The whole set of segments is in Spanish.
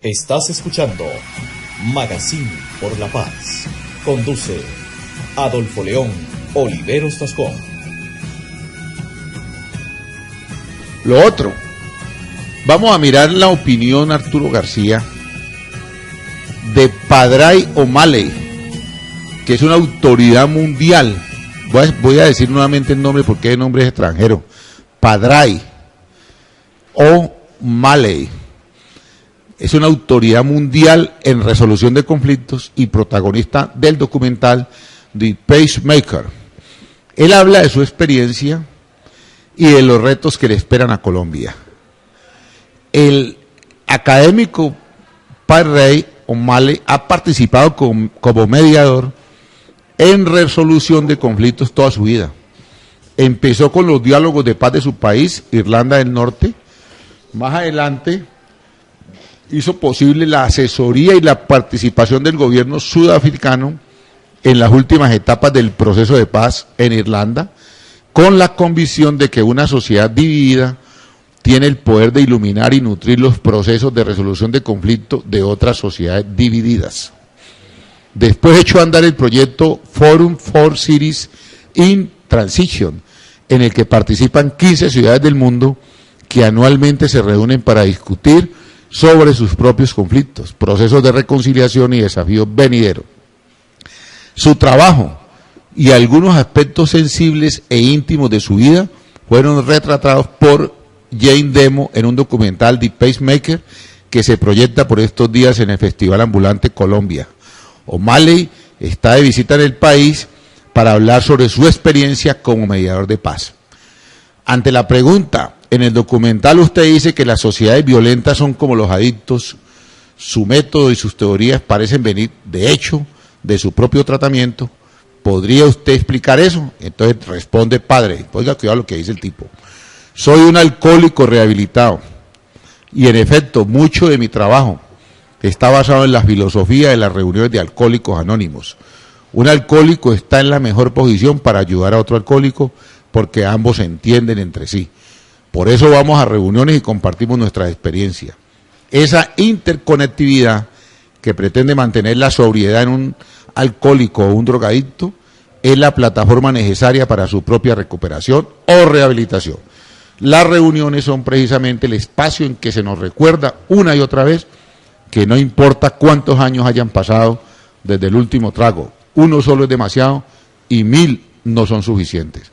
Estás escuchando Magazine por la Paz. Conduce Adolfo León Oliveros Tascón. Lo otro, vamos a mirar la opinión, Arturo García, de Padray O'Malley, que es una autoridad mundial. Voy a decir nuevamente el nombre porque el nombre es extranjero. Padray O'Malley. Es una autoridad mundial en resolución de conflictos y protagonista del documental The Peacemaker. Él habla de su experiencia y de los retos que le esperan a Colombia. El académico Padray O'Malley ha participado como mediador en resolución de conflictos toda su vida. Empezó con los diálogos de paz de su país, Irlanda del Norte. Más adelante hizo posible la asesoría y la participación del gobierno sudafricano en las últimas etapas del proceso de paz en Irlanda, con la convicción de que una sociedad dividida tiene el poder de iluminar y nutrir los procesos de resolución de conflicto de otras sociedades divididas. Después echó a andar el proyecto Forum for Cities in Transition, en el que participan 15 ciudades del mundo que anualmente se reúnen para discutir sobre sus propios conflictos, procesos de reconciliación y desafíos venideros. Su trabajo y algunos aspectos sensibles e íntimos de su vida fueron retratados por Jane Demo en un documental The Peacemaker que se proyecta por estos días en el Festival Ambulante Colombia. O'Malley está de visita en el país para hablar sobre su experiencia como mediador de paz. Ante la pregunta, en el documental usted dice que las sociedades violentas son como los adictos, su método y sus teorías parecen venir, de hecho, de su propio tratamiento. ¿Podría usted explicar eso? Entonces responde Padre, oiga, cuidado lo que dice el tipo. Soy un alcohólico rehabilitado y en efecto mucho de mi trabajo está basado en la filosofía de las reuniones de alcohólicos anónimos. Un alcohólico está en la mejor posición para ayudar a otro alcohólico porque ambos se entienden entre sí. Por eso vamos a reuniones y compartimos nuestras experiencias. Esa interconectividad que pretende mantener la sobriedad en un alcohólico o un drogadicto es la plataforma necesaria para su propia recuperación o rehabilitación. Las reuniones son precisamente el espacio en que se nos recuerda una y otra vez que no importa cuántos años hayan pasado desde el último trago, uno solo es demasiado y 1000 no son suficientes.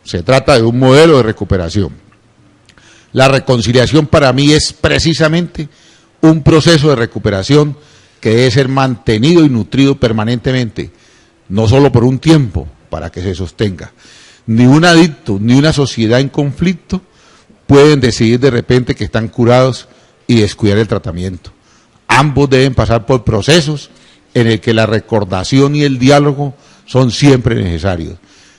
Se trata de un modelo de recuperación. La reconciliación para mí es precisamente un proceso de recuperación que debe ser mantenido y nutrido permanentemente, no solo por un tiempo, para que se sostenga. Ni un adicto, ni una sociedad en conflicto pueden decidir de repente que están curados y descuidar el tratamiento. Ambos deben pasar por procesos en el que la recordación y el diálogo son siempre necesarios.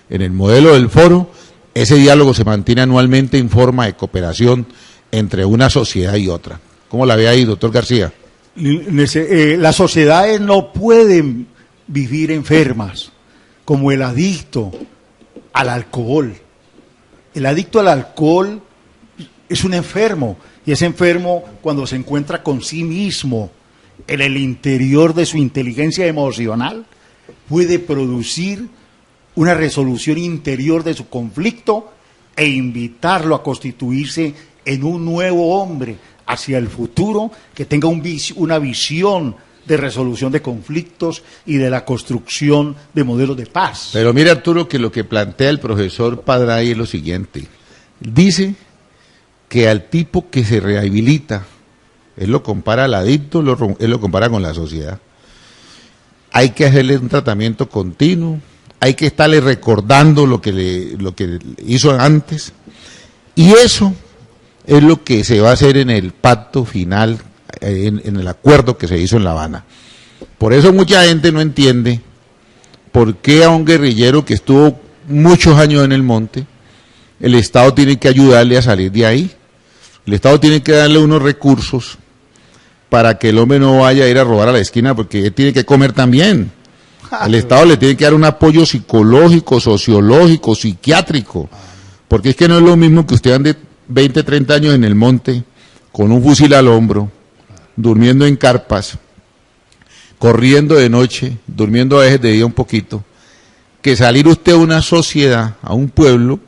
En el modelo del foro, ese diálogo se mantiene anualmente en forma de cooperación entre una sociedad y otra. ¿Cómo la ve ahí, doctor García? Las sociedades no pueden vivir enfermas, como el adicto al alcohol. El adicto al alcohol es un enfermo, y es enfermo cuando se encuentra con sí mismo en el interior de su inteligencia emocional, puede producir una resolución interior de su conflicto e invitarlo a constituirse en un nuevo hombre hacia el futuro que tenga una visión de resolución de conflictos y de la construcción de modelos de paz. Pero mire, Arturo, que lo que plantea el profesor Padray es lo siguiente. Dice que al tipo que se rehabilita, él lo compara al adicto, él lo compara con la sociedad. Hay que hacerle un tratamiento continuo, hay que estarle recordando lo que hizo antes, y eso es lo que se va a hacer en el pacto final, en el acuerdo que se hizo en La Habana. Por eso mucha gente no entiende por qué a un guerrillero que estuvo muchos años en el monte, el Estado tiene que ayudarle a salir de ahí. El Estado tiene que darle unos recursos para que el hombre no vaya a ir a robar a la esquina, porque él tiene que comer también. El Estado le tiene que dar un apoyo psicológico, sociológico, psiquiátrico, porque es que no es lo mismo que usted ande 20, 30 años en el monte con un fusil al hombro, durmiendo en carpas, corriendo de noche, durmiendo a veces de día un poquito, que salir usted a una sociedad, a un pueblo,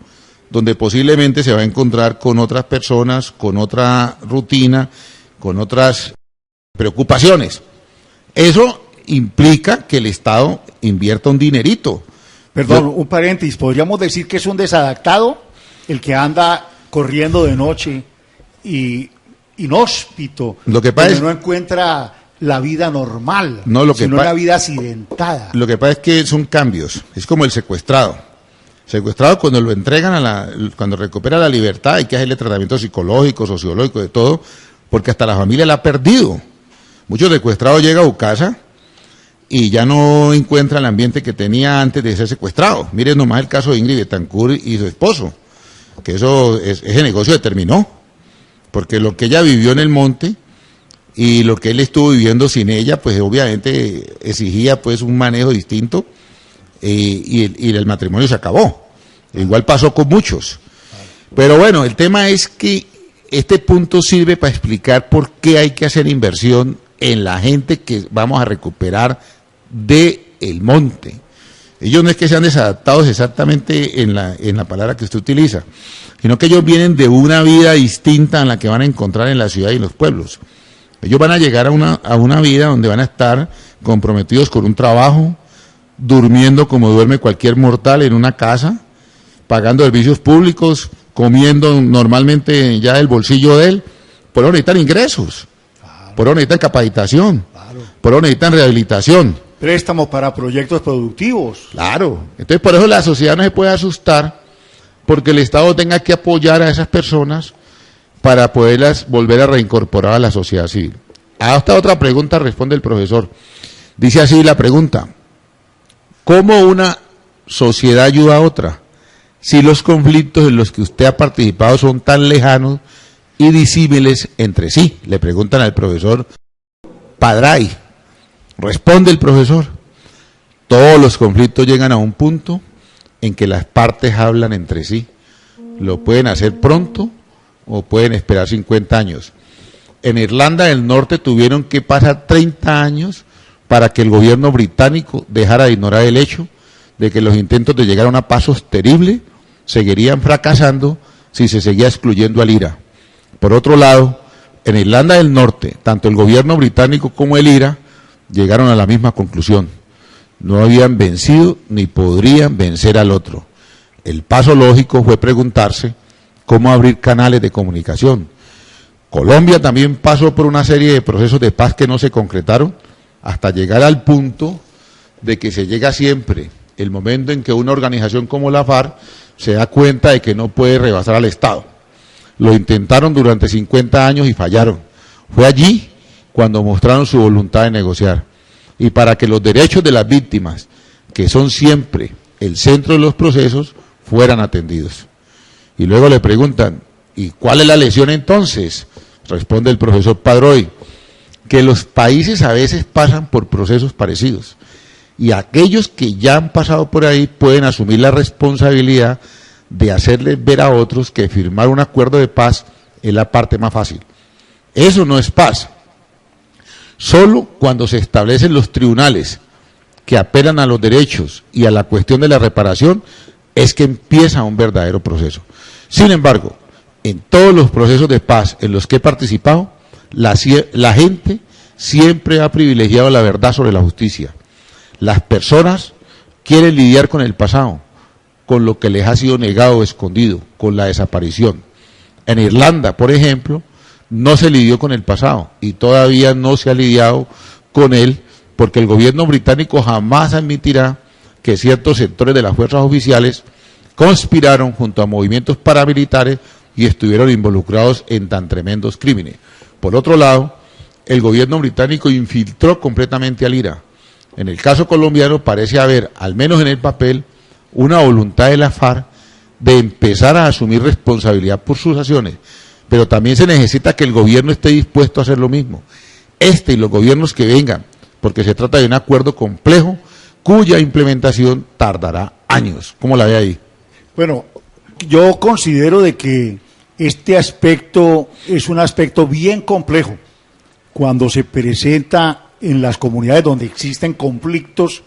donde posiblemente se va a encontrar con otras personas, con otra rutina, con otras preocupaciones. Eso implica que el Estado invierta un dinerito. Perdón, un paréntesis, ¿podríamos decir que es un desadaptado el que anda corriendo de noche y inhóspito, lo que pasa donde es, no encuentra la vida normal, no, sino una vida accidentada? Lo que pasa es que son cambios, es como el secuestrado. Secuestrado, cuando lo entregan cuando recupera la libertad, hay que hacerle tratamiento psicológico, sociológico, de todo, porque hasta la familia la ha perdido. Muchos secuestrados llegan a su casa y ya no encuentra el ambiente que tenía antes de ser secuestrado. Miren nomás el caso de Ingrid Betancourt y su esposo, que ese negocio terminó, porque lo que ella vivió en el monte y lo que él estuvo viviendo sin ella, pues obviamente exigía pues un manejo distinto, y el matrimonio se acabó. Igual pasó con muchos. Pero bueno, el tema es que este punto sirve para explicar por qué hay que hacer inversión en la gente que vamos a recuperar del monte. Ellos no es que sean desadaptados exactamente en la palabra que usted utiliza, sino que ellos vienen de una vida distinta a la que van a encontrar en la ciudad y en los pueblos. Ellos van a llegar a una vida donde van a estar comprometidos con un trabajo, durmiendo como duerme cualquier mortal en una casa, pagando servicios públicos, comiendo normalmente ya del bolsillo de él. Por eso necesitan ingresos, por eso necesitan capacitación, por eso necesitan rehabilitación. Préstamos para proyectos productivos. Claro, entonces por eso la sociedad no se puede asustar porque el Estado tenga que apoyar a esas personas para poderlas volver a reincorporar a la sociedad civil. A esta otra pregunta responde el profesor. Dice así la pregunta: ¿cómo una sociedad ayuda a otra si los conflictos en los que usted ha participado son tan lejanos y disímiles entre sí? Le preguntan al profesor Padray. Responde el profesor: todos los conflictos llegan a un punto en que las partes hablan entre sí. Lo pueden hacer pronto o pueden esperar 50 años. En Irlanda del Norte tuvieron que pasar 30 años para que el gobierno británico dejara de ignorar el hecho de que los intentos de llegar a una paz sostenible seguirían fracasando si se seguía excluyendo al IRA. Por otro lado, en Irlanda del Norte, tanto el gobierno británico como el IRA llegaron a la misma conclusión: no habían vencido ni podrían vencer al otro. El paso lógico fue preguntarse cómo abrir canales de comunicación. Colombia también pasó por una serie de procesos de paz que no se concretaron, hasta llegar al punto de que se llega siempre el momento en que una organización como la FARC se da cuenta de que no puede rebasar al Estado. Lo intentaron durante 50 años y fallaron. Fue allí cuando mostraron su voluntad de negociar. Y para que los derechos de las víctimas, que son siempre el centro de los procesos, fueran atendidos. Y luego le preguntan: ¿y cuál es la lesión entonces? Responde el profesor Padroy: que los países a veces pasan por procesos parecidos, y aquellos que ya han pasado por ahí pueden asumir la responsabilidad de hacerles ver a otros que firmar un acuerdo de paz es la parte más fácil. Eso no es paz. Solo cuando se establecen los tribunales que apelan a los derechos y a la cuestión de la reparación es que empieza un verdadero proceso. Sin embargo, en todos los procesos de paz en los que he participado, la gente siempre ha privilegiado la verdad sobre la justicia. Las personas quieren lidiar con el pasado, con lo que les ha sido negado o escondido, con la desaparición. En Irlanda, por ejemplo, no se lidió con el pasado y todavía no se ha lidiado con él, porque el gobierno británico jamás admitirá que ciertos sectores de las fuerzas oficiales conspiraron junto a movimientos paramilitares y estuvieron involucrados en tan tremendos crímenes. Por otro lado, el gobierno británico infiltró completamente al IRA. En el caso colombiano parece haber, al menos en el papel, una voluntad de la FARC de empezar a asumir responsabilidad por sus acciones, pero también se necesita que el gobierno esté dispuesto a hacer lo mismo. Y los gobiernos que vengan, porque se trata de un acuerdo complejo cuya implementación tardará años. ¿Cómo la ve ahí? Bueno, yo considero de que este aspecto es un aspecto bien complejo, cuando se presenta en las comunidades donde existen conflictos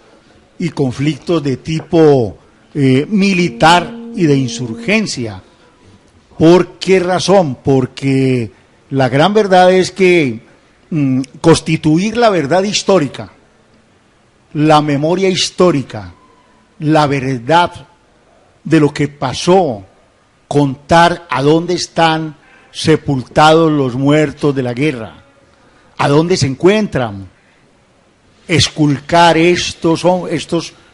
y conflictos de tipo militar y de insurgencia. ¿Por qué razón? Porque la gran verdad es que constituir la verdad histórica, la memoria histórica, la verdad de lo que pasó, contar a dónde están sepultados los muertos de la guerra, a dónde se encuentran, esculcar estos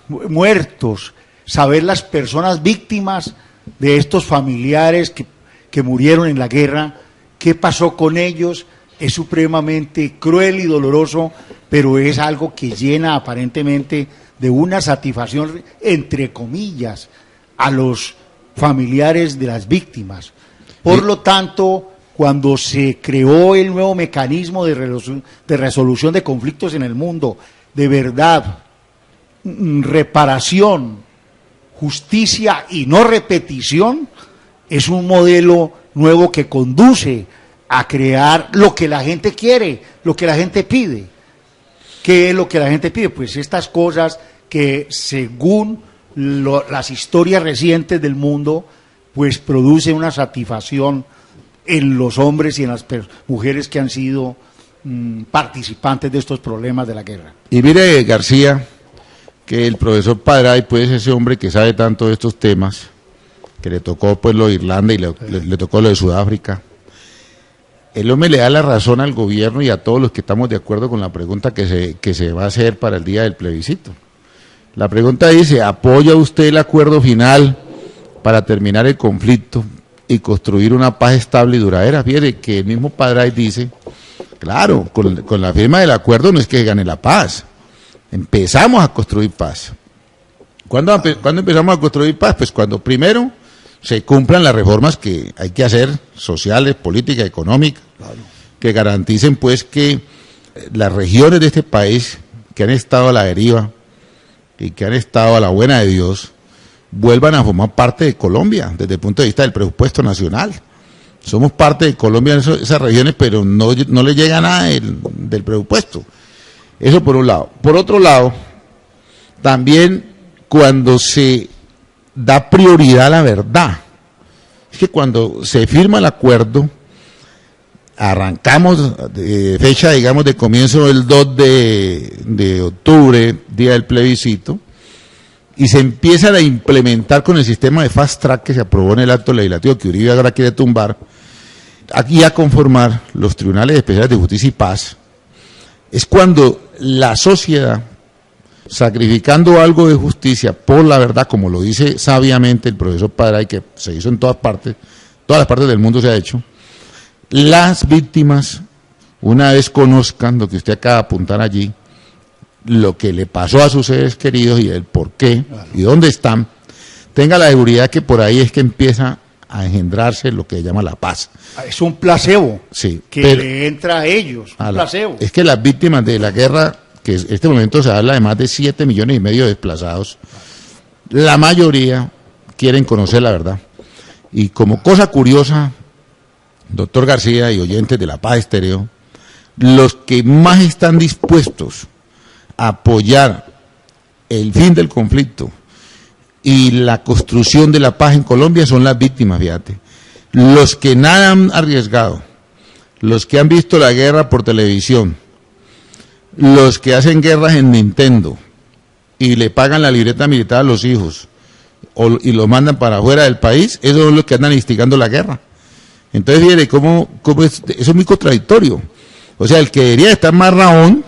muertos, saber las personas víctimas de estos familiares que murieron en la guerra, qué pasó con ellos, es supremamente cruel y doloroso, pero es algo que llena aparentemente de una satisfacción, entre comillas, a los familiares de las víctimas. Por lo tanto, cuando se creó el nuevo mecanismo de resolución de conflictos en el mundo, de verdad, reparación, justicia y no repetición, es un modelo nuevo que conduce a crear lo que la gente quiere, lo que la gente pide. ¿Qué es lo que la gente pide? Pues estas cosas que según las historias recientes del mundo, pues producen una satisfacción en los hombres y en las mujeres que han sido participantes de estos problemas de la guerra. Y mire, García, que el profesor Padray, pues ese hombre que sabe tanto de estos temas, que le tocó pues lo de Irlanda y le tocó lo de Sudáfrica, el hombre le da la razón al gobierno y a todos los que estamos de acuerdo con la pregunta que se va a hacer para el día del plebiscito. La pregunta dice: ¿apoya usted el acuerdo final para terminar el conflicto y construir una paz estable y duradera? Fíjate que el mismo Padray dice, claro, con la firma del acuerdo no es que gane la paz, empezamos a construir paz. ¿Cuándo empezamos a construir paz? Pues cuando primero se cumplan las reformas que hay que hacer, sociales, políticas, económicas, claro, que garanticen pues que las regiones de este país que han estado a la deriva y que han estado a la buena de Dios vuelvan a formar parte de Colombia desde el punto de vista del presupuesto nacional. Somos parte de Colombia en esas regiones, pero no le llega nada del presupuesto. Eso por un lado. Por otro lado, también cuando se da prioridad a la verdad, es que cuando se firma el acuerdo, arrancamos fecha, digamos, de comienzo el 2 de octubre, día del plebiscito, y se empiezan a implementar con el sistema de fast track que se aprobó en el acto legislativo que Uribe ahora quiere tumbar, aquí a conformar los tribunales especiales de justicia y paz, es cuando la sociedad, sacrificando algo de justicia por la verdad, como lo dice sabiamente el profesor Padray, que se hizo en todas las partes del mundo se ha hecho, las víctimas, una vez conozcan lo que usted acaba de apuntar allí, lo que le pasó a sus seres queridos y el por qué y dónde están, tenga la seguridad que por ahí es que empieza a engendrarse lo que se llama la paz. Es un placebo, sí, que le entra a ellos, un placebo. Es que las víctimas de la guerra, que en este momento se habla de más de 7,5 millones de desplazados, la mayoría quieren conocer la verdad. Y como cosa curiosa, doctor García y oyentes de La Paz Estéreo, los que más están dispuestos a apoyar el fin del conflicto y la construcción de la paz en Colombia son las víctimas, fíjate. Los que nada han arriesgado, los que han visto la guerra por televisión, los que hacen guerras en Nintendo y le pagan la libreta militar a los hijos y los mandan para afuera del país, esos son los que andan instigando la guerra. Entonces, fíjate cómo eso es muy contradictorio. O sea, el que debería estar más raón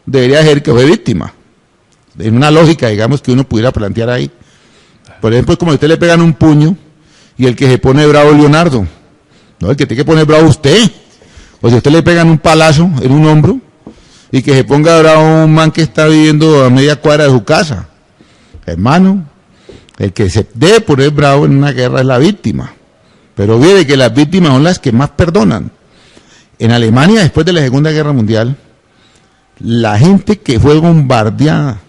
debería ser el que fue víctima. En una lógica, digamos, que uno pudiera plantear ahí. Por ejemplo, es como si usted le pegan un puño y el que se pone bravo es Leonardo. No, el que tiene que poner bravo usted. O si usted le pegan un palazo en un hombro y que se ponga bravo un man que está viviendo a media cuadra de su casa. Hermano, el que se debe poner bravo en una guerra es la víctima. Pero mire que las víctimas son las que más perdonan. En Alemania, después de la Segunda Guerra Mundial, la gente que fue bombardeada,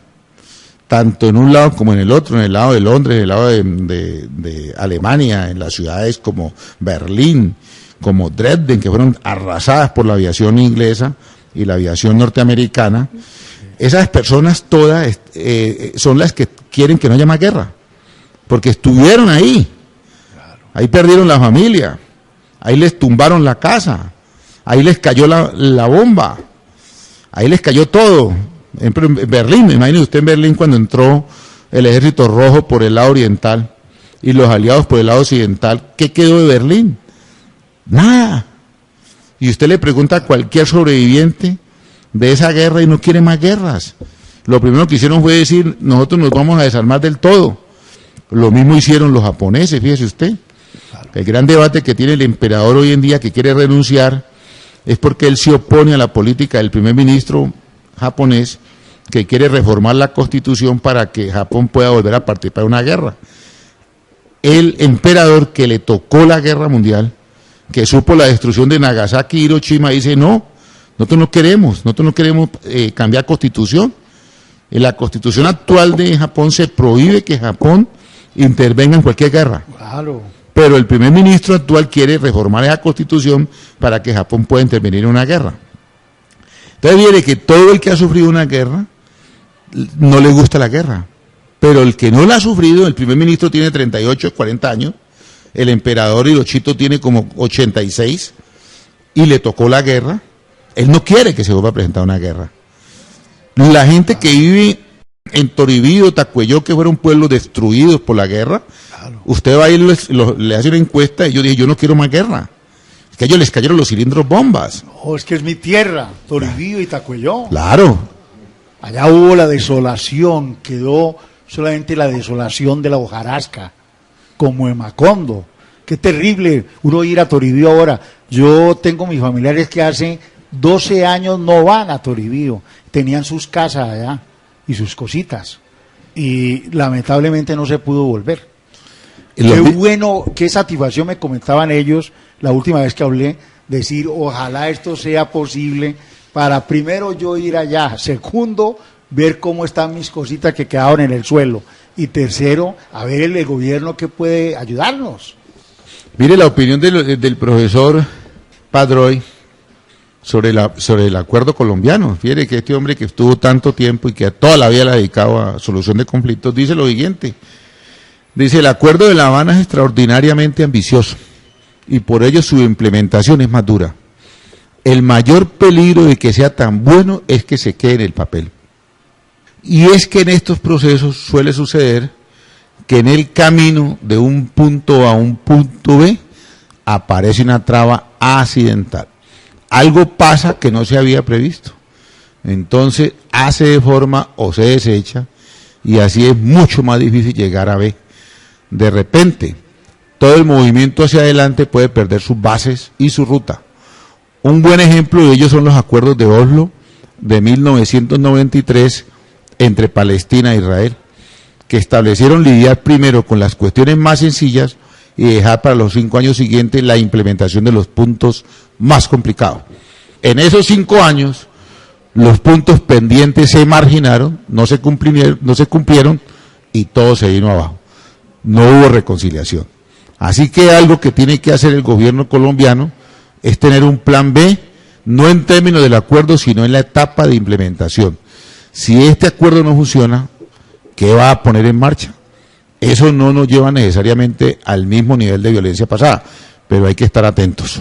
tanto en un lado como en el otro, en el lado de Londres, en el lado de Alemania, en las ciudades como Berlín, como Dresden, que fueron arrasadas por la aviación inglesa y la aviación norteamericana, esas personas todas son las que quieren que no haya más guerra, porque estuvieron ahí, ahí perdieron la familia, ahí les tumbaron la casa, ahí les cayó la bomba, ahí les cayó todo. En Berlín, imagínese usted en Berlín cuando entró el ejército rojo por el lado oriental y los aliados por el lado occidental, ¿qué quedó de Berlín? Nada. Y usted le pregunta a cualquier sobreviviente de esa guerra y no quiere más guerras. Lo primero que hicieron fue decir, nosotros nos vamos a desarmar del todo. Lo mismo hicieron los japoneses, fíjese usted. El gran debate que tiene el emperador hoy en día, que quiere renunciar, es porque él se opone a la política del primer ministro japonés, que quiere reformar la constitución para que Japón pueda volver a participar en una guerra. El emperador que le tocó la guerra mundial, que supo la destrucción de Nagasaki y Hiroshima, dice, no, nosotros no queremos cambiar constitución. En la constitución actual de Japón se prohíbe que Japón intervenga en cualquier guerra. Claro. Pero el primer ministro actual quiere reformar esa constitución para que Japón pueda intervenir en una guerra. Entonces viene que todo el que ha sufrido una guerra no le gusta la guerra. Pero el que no la ha sufrido, el primer ministro tiene 38, 40 años, el emperador Hirohito tiene como 86 y le tocó la guerra, él no quiere que se vuelva a presentar una guerra. La gente que vive en Toribío, Tacuelló, que fueron pueblos destruidos por la guerra, claro. Usted va a ir, le hace una encuesta y yo dije, yo no quiero más guerra. Es que a ellos les cayeron los cilindros bombas. No, es que es mi tierra, Toribío y Tacuelló. Claro. Allá hubo la desolación, quedó solamente la desolación de la hojarasca, como en Macondo. Qué terrible uno ir a Toribío ahora. Yo tengo mis familiares que hace 12 años no van a Toribío, tenían sus casas allá y sus cositas, y lamentablemente no se pudo volver. Qué bueno, qué satisfacción me comentaban ellos la última vez que hablé, decir, ojalá esto sea posible para primero yo ir allá, segundo, ver cómo están mis cositas que quedaron en el suelo, y tercero, a ver el gobierno que puede ayudarnos. Mire la opinión del profesor Padroy sobre el acuerdo colombiano. Fíjate que este hombre que estuvo tanto tiempo y que toda la vida le ha dedicado a solución de conflictos, dice lo siguiente. Dice, el acuerdo de La Habana es extraordinariamente ambicioso y por ello su implementación es más dura. El mayor peligro de que sea tan bueno es que se quede en el papel. Y es que en estos procesos suele suceder que en el camino de un punto a un punto B aparece una traba accidental. Algo pasa que no se había previsto. Entonces se deforma o se desecha y así es mucho más difícil llegar a B. De repente, todo el movimiento hacia adelante puede perder sus bases y su ruta. Un buen ejemplo de ello son los acuerdos de Oslo de 1993 entre Palestina e Israel, que establecieron lidiar primero con las cuestiones más sencillas y dejar para los 5 años siguientes la implementación de los puntos más complicados. En esos 5 años, los puntos pendientes se marginaron, no se cumplieron y todo se vino abajo. No hubo reconciliación. Así que algo que tiene que hacer el gobierno colombiano es tener un plan B, no en términos del acuerdo, sino en la etapa de implementación. Si este acuerdo no funciona, ¿qué va a poner en marcha? Eso no nos lleva necesariamente al mismo nivel de violencia pasada, pero hay que estar atentos.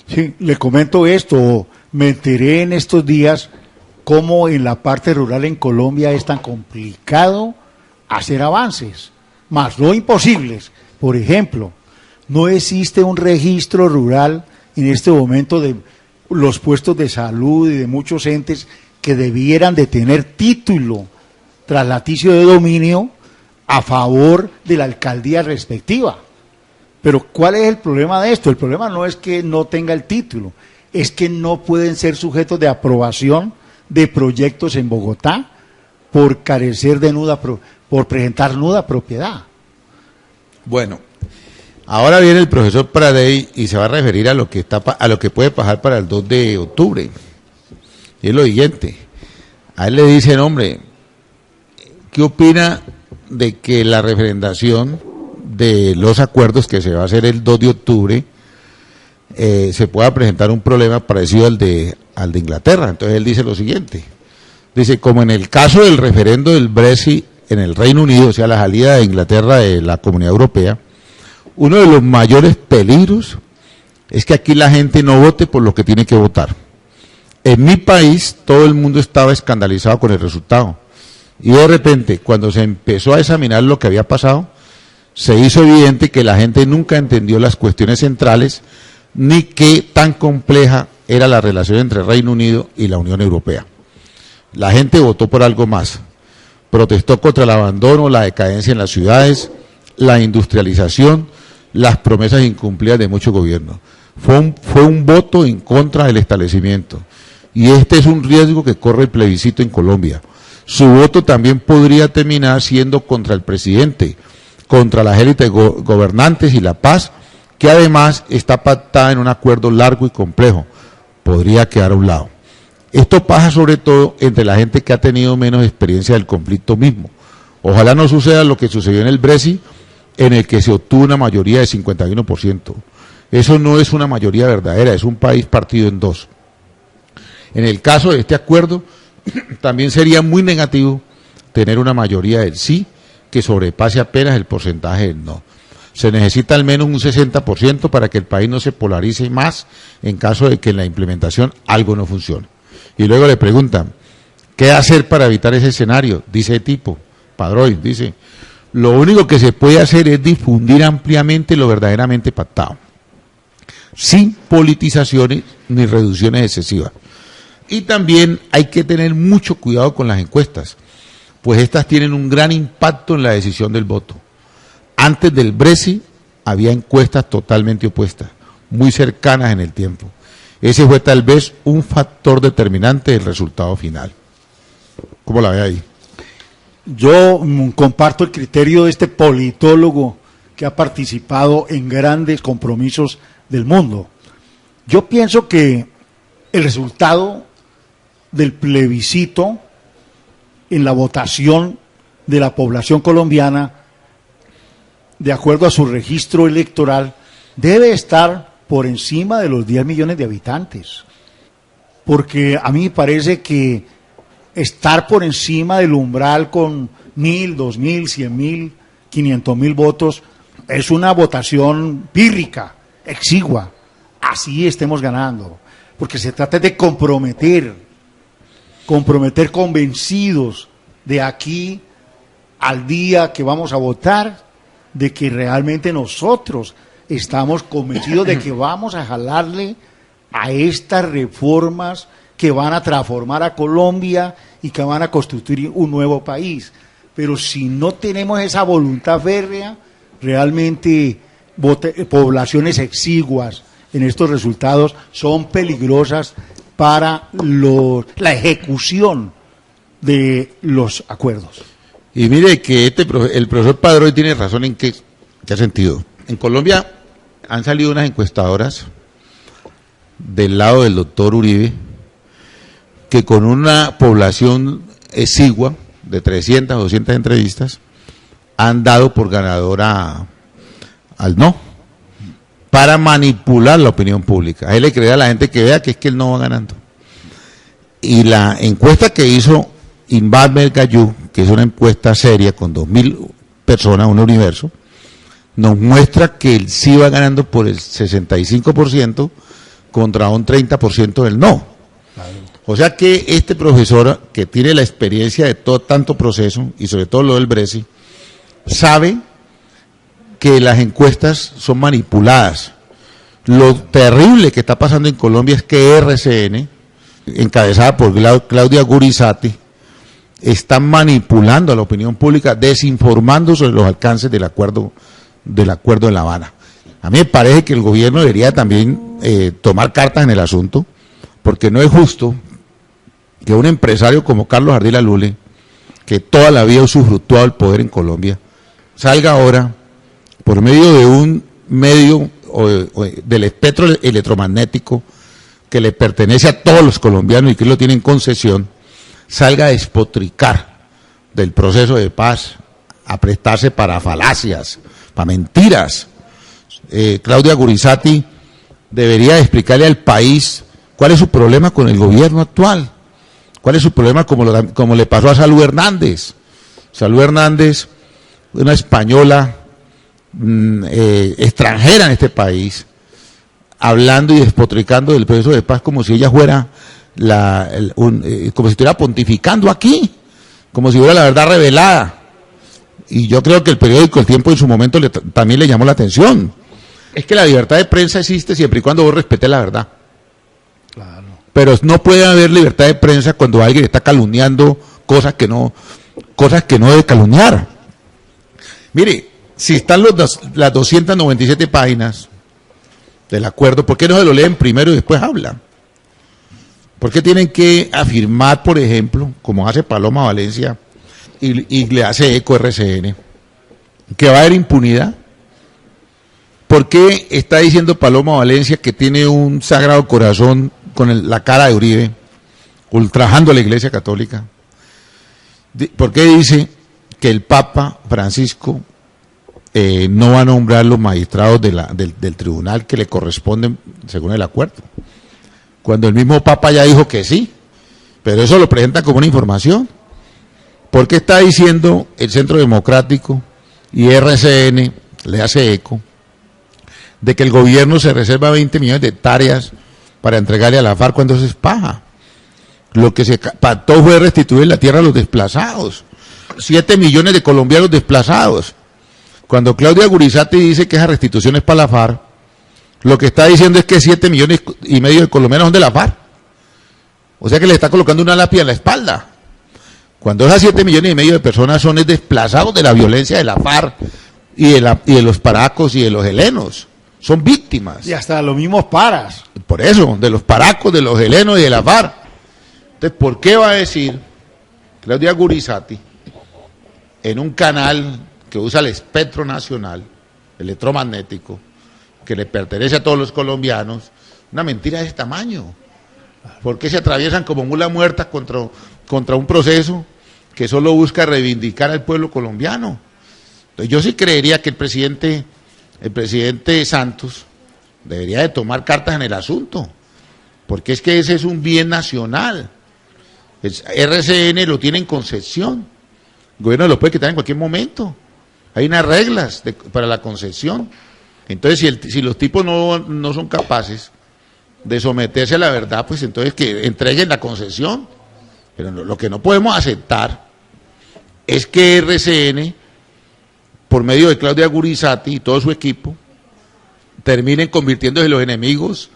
Sí, le comento esto, me enteré en estos días cómo en la parte rural en Colombia es tan complicado hacer avances, más no imposibles. Por ejemplo, no existe un registro rural en este momento de los puestos de salud y de muchos entes que debieran de tener título traslaticio de dominio a favor de la alcaldía respectiva. Pero ¿cuál es el problema de esto? El problema no es que no tenga el título, es que no pueden ser sujetos de aprobación de proyectos en Bogotá por carecer de por presentar nuda propiedad. Bueno, ahora viene el profesor Pradey y se va a referir a lo que puede pasar para el 2 de octubre. Y es lo siguiente, a él le dicen, hombre, ¿qué opina de que la referendación de los acuerdos que se va a hacer el 2 de octubre se pueda presentar un problema parecido al de Inglaterra. Entonces él dice lo siguiente, dice, como en el caso del referendo del Brexit en el Reino Unido, o sea, la salida de Inglaterra de la Comunidad Europea, uno de los mayores peligros es que aquí la gente no vote por lo que tiene que votar. En mi país todo el mundo estaba escandalizado con el resultado y de repente cuando se empezó a examinar lo que había pasado, se hizo evidente que la gente nunca entendió las cuestiones centrales ni qué tan compleja era la relación entre Reino Unido y la Unión Europea. La gente votó por algo más, protestó contra el abandono, la decadencia en las ciudades, la industrialización, las promesas incumplidas de muchos gobiernos. Fue un voto en contra del establecimiento. Y este es un riesgo que corre el plebiscito en Colombia. Su voto también podría terminar siendo contra el presidente, contra las élites gobernantes y la paz, que además está pactada en un acuerdo largo y complejo. Podría quedar a un lado. Esto pasa sobre todo entre la gente que ha tenido menos experiencia del conflicto mismo. Ojalá no suceda lo que sucedió en el Brexit, en el que se obtuvo una mayoría de 51%. Eso no es una mayoría verdadera, es un país partido en dos. En el caso de este acuerdo, también sería muy negativo tener una mayoría del sí que sobrepase apenas el porcentaje del no. Se necesita al menos un 60% para que el país no se polarice más en caso de que en la implementación algo no funcione. Y luego le preguntan, ¿qué hacer para evitar ese escenario? Dice el tipo, Padroy, dice, lo único que se puede hacer es difundir ampliamente lo verdaderamente pactado, sin politizaciones ni reducciones excesivas. Y también hay que tener mucho cuidado con las encuestas, pues estas tienen un gran impacto en la decisión del voto. Antes del Brexit había encuestas totalmente opuestas, muy cercanas en el tiempo. Ese fue tal vez un factor determinante del resultado final. ¿Cómo la ve ahí? Yo comparto el criterio de este politólogo que ha participado en grandes compromisos del mundo. Yo pienso que el resultado del plebiscito en la votación de la población colombiana, de acuerdo a su registro electoral, debe estar por encima de los 10 millones de habitantes. Porque a mí me parece que estar por encima del umbral con 1.000, 2.000, 100.000, 500.000 votos es una votación pírrica, exigua. Así estemos ganando. Porque se trata de comprometer convencidos de aquí al día que vamos a votar, de que realmente nosotros estamos convencidos de que vamos a jalarle a estas reformas que van a transformar a Colombia y que van a constituir un nuevo país. Pero si no tenemos esa voluntad férrea, realmente poblaciones exiguas en estos resultados son peligrosas para la ejecución de los acuerdos. Y mire que el profesor Padroy tiene razón en qué sentido. En Colombia han salido unas encuestadoras del lado del doctor Uribe que con una población exigua de 300 o 200 entrevistas han dado por ganadora al no, para manipular la opinión pública. A él le cree a la gente que vea que es que él no va ganando. Y la encuesta que hizo Invalmer Gallú, que es una encuesta seria con 2.000 personas, un universo, nos muestra que el sí va ganando por el 65% contra un 30% del no. O sea que este profesor, que tiene la experiencia de todo tanto proceso, y sobre todo lo del Brexit, sabe que las encuestas son manipuladas. Lo terrible que está pasando en Colombia es que RCN, encabezada por Claudia Gurizati, está manipulando a la opinión pública, desinformando sobre los alcances del acuerdo de La Habana. A mí me parece que el gobierno debería también tomar cartas en el asunto, porque no es justo que un empresario como Carlos Ardila Lule, que toda la vida ha usufructuado el poder en Colombia, salga ahora por medio de un medio del espectro electromagnético que le pertenece a todos los colombianos y que lo tienen en concesión, salga a despotricar del proceso de paz, a prestarse para falacias, para mentiras. Claudia Gurizati debería explicarle al país cuál es su problema con el gobierno actual, cuál es su problema como le pasó a Salud Hernández. Salud Hernández, una española extranjera en este país, hablando y despotricando del proceso de paz como si ella fuera como si estuviera pontificando aquí, como si fuera la verdad revelada. Y yo creo que el periódico El Tiempo en su momento también le llamó la atención. Es que la libertad de prensa existe siempre y cuando vos respetes la verdad. Claro. Pero no puede haber libertad de prensa cuando alguien está calumniando cosas que no debe calumniar. Mire, si están las 297 páginas del acuerdo, ¿por qué no se lo leen primero y después hablan? ¿Por qué tienen que afirmar, por ejemplo, como hace Paloma Valencia y le hace eco RCN, que va a haber impunidad? ¿Por qué está diciendo Paloma Valencia que tiene un sagrado corazón con la cara de Uribe, ultrajando a la Iglesia Católica? ¿Por qué dice que el Papa Francisco no va a nombrar los magistrados del tribunal que le corresponden según el acuerdo? Cuando el mismo Papa ya dijo que sí, pero eso lo presenta como una información. ¿Por qué está diciendo el Centro Democrático y RCN le hace eco de que el gobierno se reserva 20 millones de hectáreas para entregarle a la FARC cuando eso es paja? Lo que se pactó fue restituir la tierra a los desplazados. 7 millones de colombianos desplazados. Cuando Claudia Gurizati dice que esa restitución es para la FARC, lo que está diciendo es que 7,5 millones de colombianos son de la FARC. O sea que le está colocando una lápida en la espalda. Cuando esas 7,5 millones de personas son desplazados de la violencia de la FARC y de los paracos y de los helenos. Son víctimas. Y hasta los mismos paras. Por eso, de los paracos, de los helenos y de la FARC. Entonces, ¿por qué va a decir Claudia Gurizati en un canal que usa el espectro nacional, electromagnético, que le pertenece a todos los colombianos, una mentira de ese tamaño? ¿Por qué se atraviesan como mulas muertas contra un proceso que solo busca reivindicar al pueblo colombiano? Entonces, yo sí creería que el presidente Santos debería de tomar cartas en el asunto, porque es que ese es un bien nacional. RCN lo tiene en concesión, el gobierno lo puede quitar en cualquier momento, hay unas reglas para la concesión. Entonces, si los tipos no son capaces de someterse a la verdad, pues entonces que entreguen la concesión. Pero lo que no podemos aceptar es que RCN, por medio de Claudia Gurizati y todo su equipo, terminen convirtiéndose en los enemigos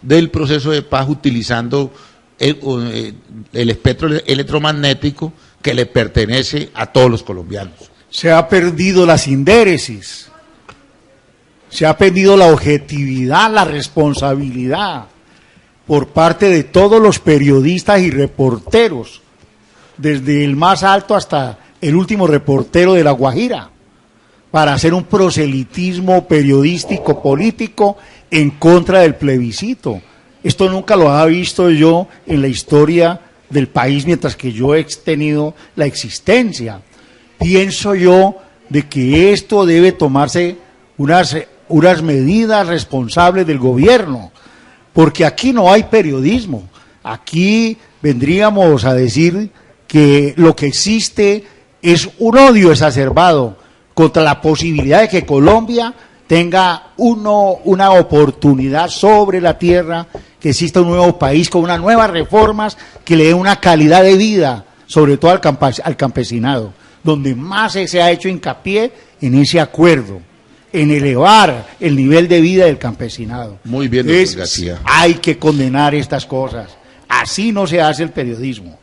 del proceso de paz utilizando el espectro electromagnético que le pertenece a todos los colombianos. Se ha perdido la sindéresis, se ha perdido la objetividad, la responsabilidad por parte de todos los periodistas y reporteros, desde el más alto hasta el último reportero de La Guajira, para hacer un proselitismo periodístico, político, en contra del plebiscito. Esto nunca lo había visto yo en la historia del país mientras que yo he tenido la existencia. Pienso yo de que esto debe tomarse unas medidas responsables del gobierno, porque aquí no hay periodismo. Aquí vendríamos a decir que lo que existe es un odio exacerbado contra la posibilidad de que Colombia tenga una oportunidad sobre la tierra, que exista un nuevo país con unas nuevas reformas que le den una calidad de vida, sobre todo al campesinado, donde más se ha hecho hincapié en ese acuerdo, en elevar el nivel de vida del campesinado. Muy bien, doctor García. Hay que condenar estas cosas. Así no se hace el periodismo.